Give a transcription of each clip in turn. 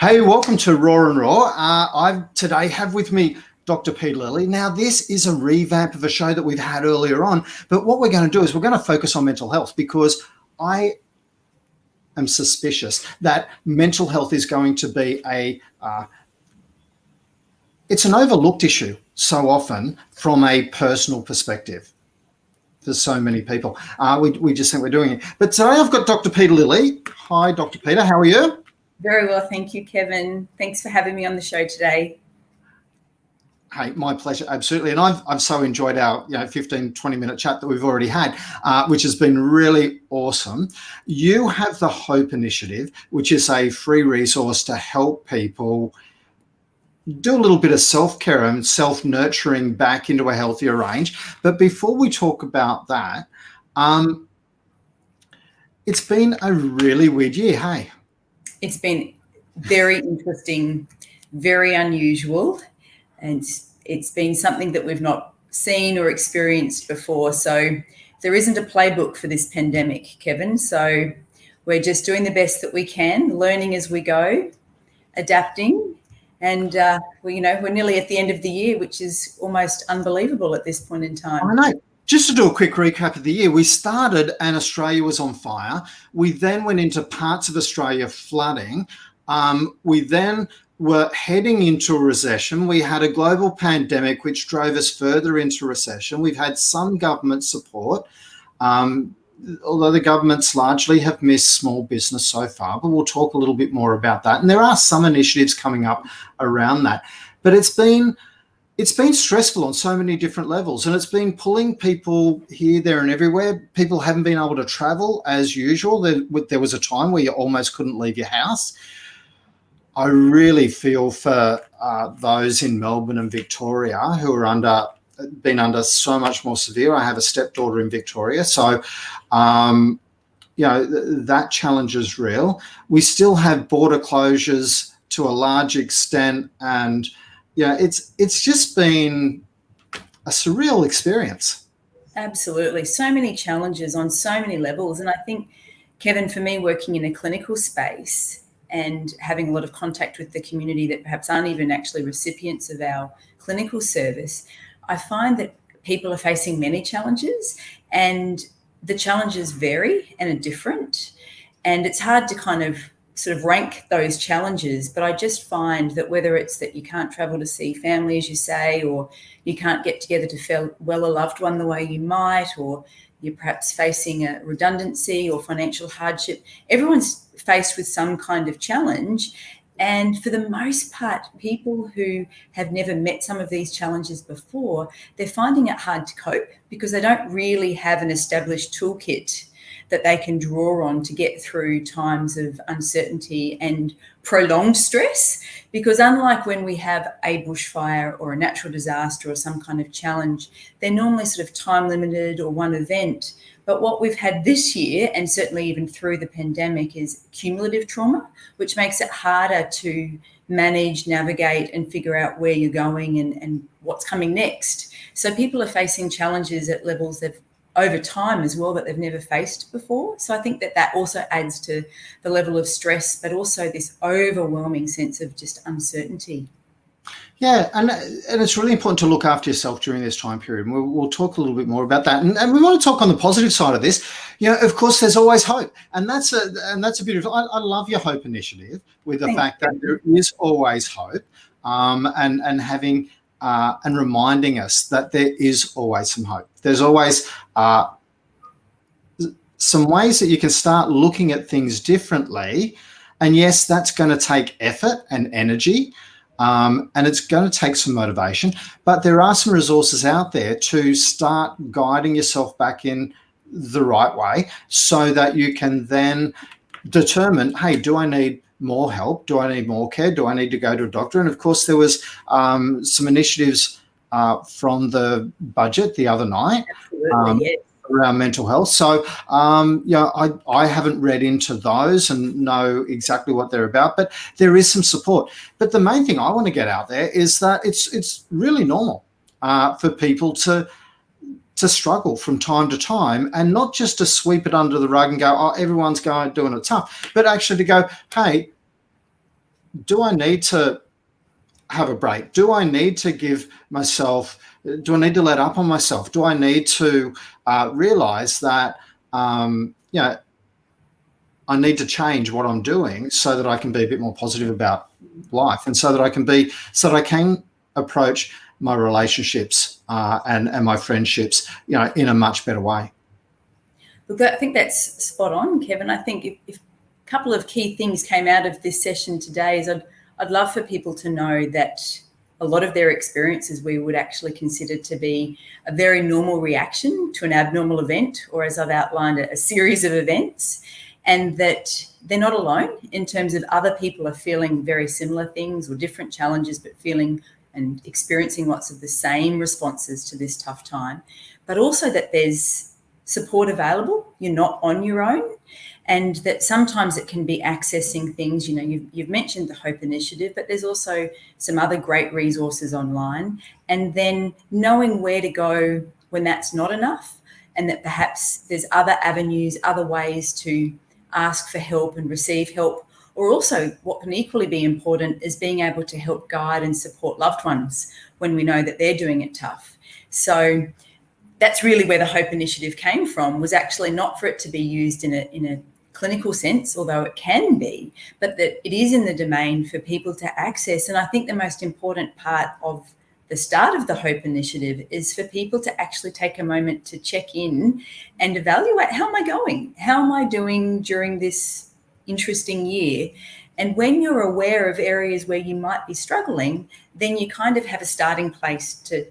Hey, welcome to Raw and Raw. I today have with me Dr. Peta Lilley. Now, this is a revamp of a show that we've had earlier on, but what we're going to do is we're going to focus on mental health because I am suspicious that mental health is going to be it's an overlooked issue so often from a personal perspective for so many people. We just think we're doing it. But today I've got Dr. Peta Lilley. Hi, Dr. Peta. How are you? Very well, thank you, Kevin. Thanks for having me on the show today. Hey, my pleasure, absolutely. And I've so enjoyed our 15, 20-minute chat that we've already had, which has been really awesome. You have the Hope Initiative, which is a free resource to help people do a little bit of self-care and self-nurturing back into a healthier range. But before we talk about that, it's been a really weird year, hey? It's been very interesting, very unusual, and it's been something that we've not seen or experienced before. So there isn't a playbook for this pandemic, Kevin. So we're just doing the best that we can, learning as we go, adapting, and we're nearly at the end of the year, which is almost unbelievable at this point in time. I know. Just to do a quick recap of the year, we started and Australia was on fire. We then went into parts of Australia flooding. We then were heading into a recession. We had a global pandemic, which drove us further into recession. We've had some government support, although the governments largely have missed small business so far, but we'll talk a little bit more about that. And there are some initiatives coming up around that. But it's been stressful on so many different levels, and it's been pulling people here, there, and everywhere. People haven't been able to travel as usual. There was a time where you almost couldn't leave your house. I really feel for those in Melbourne and Victoria who are been under so much more severe. I have a stepdaughter in Victoria, so that challenge is real. We still have border closures to a large extent, and it's just been a surreal experience. Absolutely. So many challenges on so many levels. And I think, Kevin, for me, working in a clinical space and having a lot of contact with the community that perhaps aren't even actually recipients of our clinical service, I find that people are facing many challenges, and the challenges vary and are different. And it's hard to kind of sort of rank those challenges, but I just find that whether it's that you can't travel to see family, as you say, or you can't get together to farewell a loved one the way you might, or you're perhaps facing a redundancy or financial hardship, everyone's faced with some kind of challenge. And for the most part, people who have never met some of these challenges before, they're finding it hard to cope because they don't really have an established toolkit that they can draw on to get through times of uncertainty and prolonged stress. Because unlike when we have a bushfire or a natural disaster or some kind of challenge, they're normally sort of time limited or one event. But what we've had this year, and certainly even through the pandemic, is cumulative trauma, which makes it harder to manage, navigate, and figure out where you're going and what's coming next. So people are facing challenges at levels of over time as well that they've never faced before. So I think that also adds to the level of stress, but also this overwhelming sense of just uncertainty. Yeah, and it's really important to look after yourself during this time period. We'll talk a little bit more about that, and we want to talk on the positive side of this. Of course, there's always hope, and that's a beautiful. I love your Hope Initiative with the fact that there is always hope, and having and reminding us that there is always some hope. There's always some ways that you can start looking at things differently, and yes, that's going to take effort and energy. And it's going to take some motivation, but there are some resources out there to start guiding yourself back in the right way so that you can then determine, hey, do I need more help? Do I need more care? Do I need to go to a doctor? And of course, there was some initiatives from the budget the other night. Absolutely, yes. Around mental health. So, I haven't read into those and know exactly what they're about, but there is some support. But the main thing I want to get out there is that it's really normal for people to struggle from time to time, and not just to sweep it under the rug and go, oh, everyone's doing it tough, but actually to go, hey, do I need to have a break? Do I need to give myself, do I need to let up on myself? Do I need to realize that, I need to change what I'm doing so that I can be a bit more positive about life, and so that I can approach my relationships and my friendships, in a much better way. Look, I think that's spot on, Kevin. I think if a couple of key things came out of this session today is I'd love for people to know that a lot of their experiences we would actually consider to be a very normal reaction to an abnormal event, or as I've outlined, a series of events, and that they're not alone in terms of other people are feeling very similar things or different challenges, but feeling and experiencing lots of the same responses to this tough time, but also that there's support available. You're not on your own, and that sometimes it can be accessing things. You've mentioned the Hope Initiative, but there's also some other great resources online, and then knowing where to go when that's not enough, and that perhaps there's other avenues, other ways to ask for help and receive help. Or also, what can equally be important is being able to help guide and support loved ones when we know that they're doing it tough. So that's really where the Hope Initiative came from, was actually not for it to be used in a clinical sense, although it can be, but that it is in the domain for people to access. And I think the most important part of the start of the Hope Initiative is for people to actually take a moment to check in and evaluate, how am I going? How am I doing during this interesting year? And when you're aware of areas where you might be struggling, then you kind of have a starting place to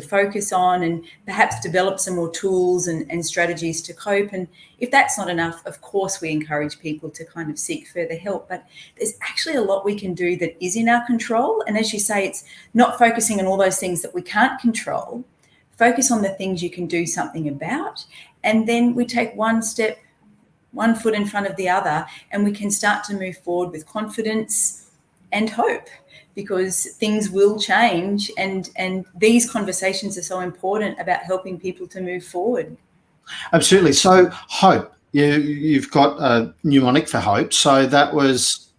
focus on, and perhaps develop some more tools and strategies to cope. And if that's not enough, of course, we encourage people to kind of seek further help. But there's actually a lot we can do that is in our control. And as you say, it's not focusing on all those things that we can't control. Focus on the things you can do something about. And then we take one step, one foot in front of the other, and we can start to move forward with confidence and hope, because things will change, and these conversations are so important about helping people to move forward. Absolutely. So hope, you've got a mnemonic for hope. So that was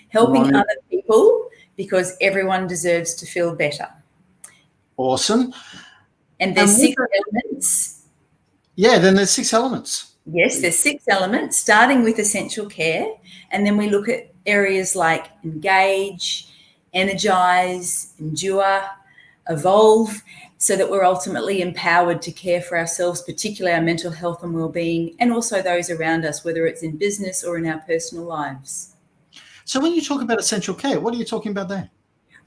helping other people, because everyone deserves to feel better. Awesome. And there's 6 elements. Yeah, then there's 6 elements. Yes, there's 6 elements, starting with essential care. And then we look at areas like engage, energize, endure, evolve, so that we're ultimately empowered to care for ourselves, particularly our mental health and well-being, and also those around us, whether it's in business or in our personal lives. So when you talk about essential care, what are you talking about there?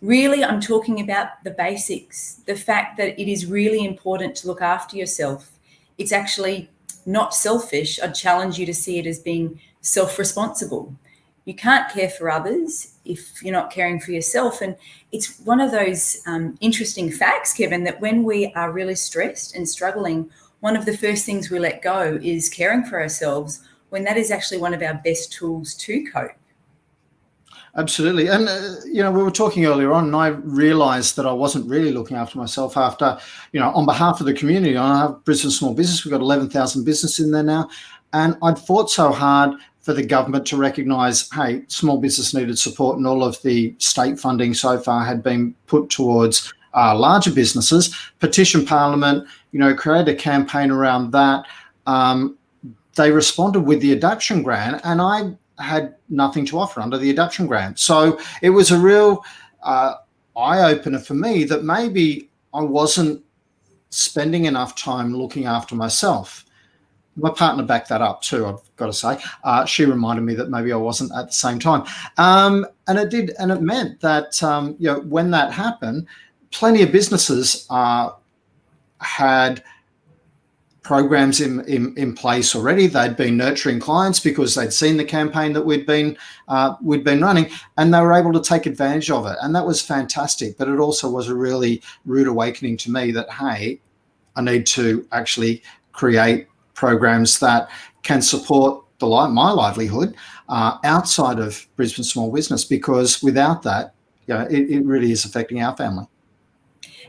Really, I'm talking about the basics, the fact that it is really important to look after yourself. It's actually not selfish. I'd challenge you to see it as being self-responsible. You can't care for others if you're not caring for yourself. And it's one of those interesting facts, Kevin, that when we are really stressed and struggling, one of the first things we let go is caring for ourselves, when that is actually one of our best tools to cope. Absolutely. And, we were talking earlier on, and I realised that I wasn't really looking after myself after, on behalf of the community. I have Brisbane Small Business. We've got 11,000 business in there now. And I'd fought so hard for the government to recognise, hey, small business needed support, and all of the state funding so far had been put towards larger businesses. Petition Parliament, create a campaign around that. They responded with the adduction grant, and I had nothing to offer under the adduction grant. So it was a real eye-opener for me that maybe I wasn't spending enough time looking after myself. My partner backed that up too, I've got to say. She reminded me that maybe I wasn't at the same time. And it did, and it meant that, when that happened, plenty of businesses had programs in place already. They'd been nurturing clients because they'd seen the campaign that we'd been running, and they were able to take advantage of it. And that was fantastic. But it also was a really rude awakening to me that, hey, I need to actually create programs that can support my livelihood outside of Brisbane Small Business, because without that, it really is affecting our family.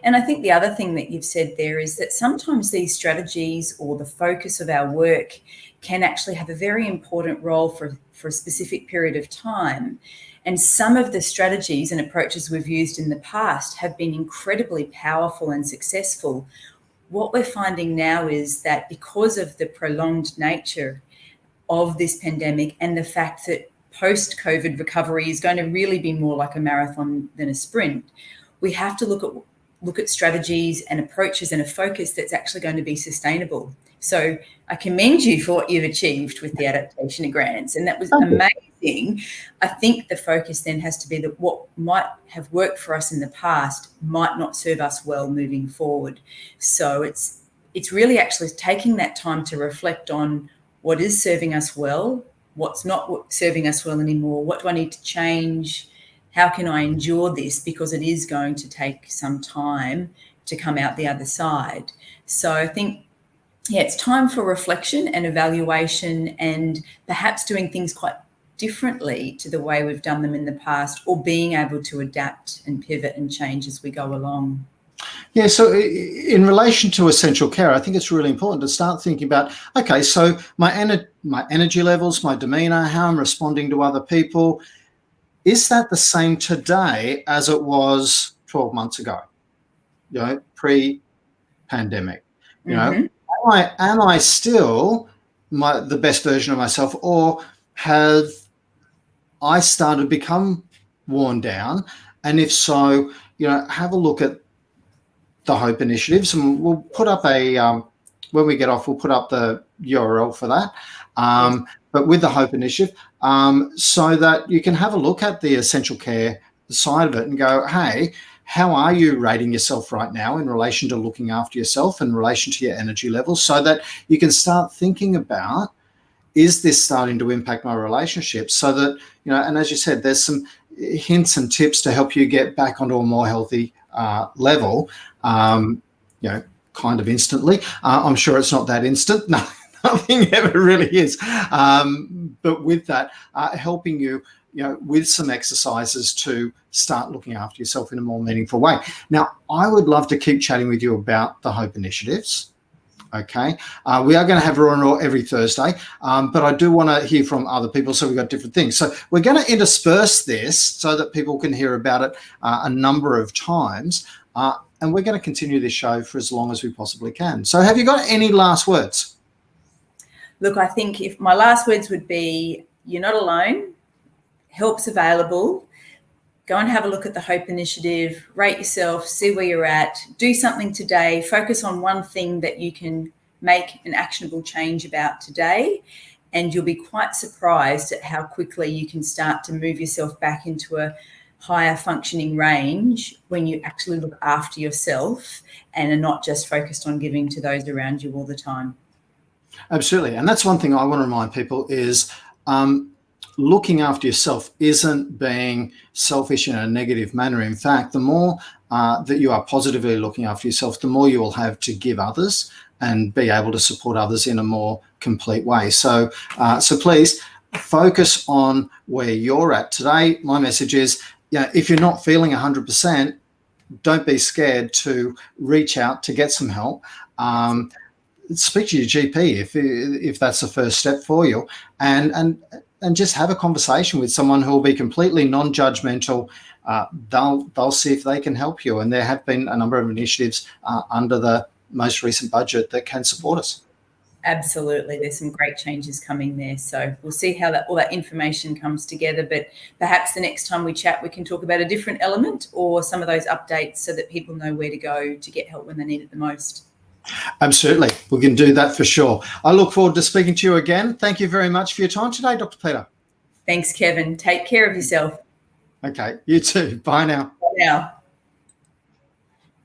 And I think the other thing that you've said there is that sometimes these strategies or the focus of our work can actually have a very important role for for a specific period of time. And some of the strategies and approaches we've used in the past have been incredibly powerful and successful. What we're finding now is that because of the prolonged nature of this pandemic and the fact that post-COVID recovery is going to really be more like a marathon than a sprint, we have to look at strategies and approaches and a focus that's actually going to be sustainable. So I commend you for what you've achieved with the adaptation grants, and that was amazing. I think the focus then has to be that what might have worked for us in the past might not serve us well moving forward. So it's really actually taking that time to reflect on what is serving us well, what's not serving us well anymore, what do I need to change, how can I endure this, because it is going to take some time to come out the other side. So I think, it's time for reflection and evaluation, and perhaps doing things quite differently to the way we've done them in the past, or being able to adapt and pivot and change as we go along. Yeah, so in relation to essential care, I think it's really important to start thinking about, okay, so my energy levels, my demeanour, how I'm responding to other people, is that the same today as it was 12 months ago, pre-pandemic? Am I still the best version of myself, or have I started to become worn down? And if so, have a look at the Hope initiatives, and we'll put up when we get off, we'll put up the URL for that. But with the Hope initiative, so that you can have a look at the essential care side of it and go, hey, how are you rating yourself right now in relation to looking after yourself, in relation to your energy levels, so that you can start thinking about, is this starting to impact my relationships? So that, and as you said, there's some hints and tips to help you get back onto a more healthy level, kind of instantly. I'm sure it's not that instant. No, nothing ever really is. But with that, helping you, with some exercises to start looking after yourself in a more meaningful way. Now, I would love to keep chatting with you about the Hope initiatives. Okay. We are going to have Raw and Raw every Thursday, but I do want to hear from other people, so we've got different things. So we're going to intersperse this so that people can hear about it a number of times, and we're going to continue this show for as long as we possibly can. So have you got any last words? Look, I think if my last words would be, you're not alone. Help's available. Go and have a look at the Hope initiative, rate yourself, see where you're at, do something today, focus on one thing that you can make an actionable change about today, and you'll be quite surprised at how quickly you can start to move yourself back into a higher functioning range when you actually look after yourself and are not just focused on giving to those around you all the time. Absolutely. And that's one thing I want to remind people is, looking after yourself isn't being selfish in a negative manner. In fact, the more that you are positively looking after yourself, the more you will have to give others and be able to support others in a more complete way. So please focus on where you're at today. My message is, if you're not feeling 100%, don't be scared to reach out to get some help. Speak to your GP if that's the first step for you, and just have a conversation with someone who will be completely non-judgmental. They'll see if they can help you, and there have been a number of initiatives under the most recent budget that can support us. Absolutely, there's some great changes coming there, so we'll see how all that information comes together. But perhaps the next time we chat, we can talk about a different element or some of those updates so that people know where to go to get help when they need it the most. Absolutely. We can do that for sure. I look forward to speaking to you again. Thank you very much for your time today, Dr. Peta. Thanks, Kevin. Take care of yourself. Okay, you too. Bye now. Bye now.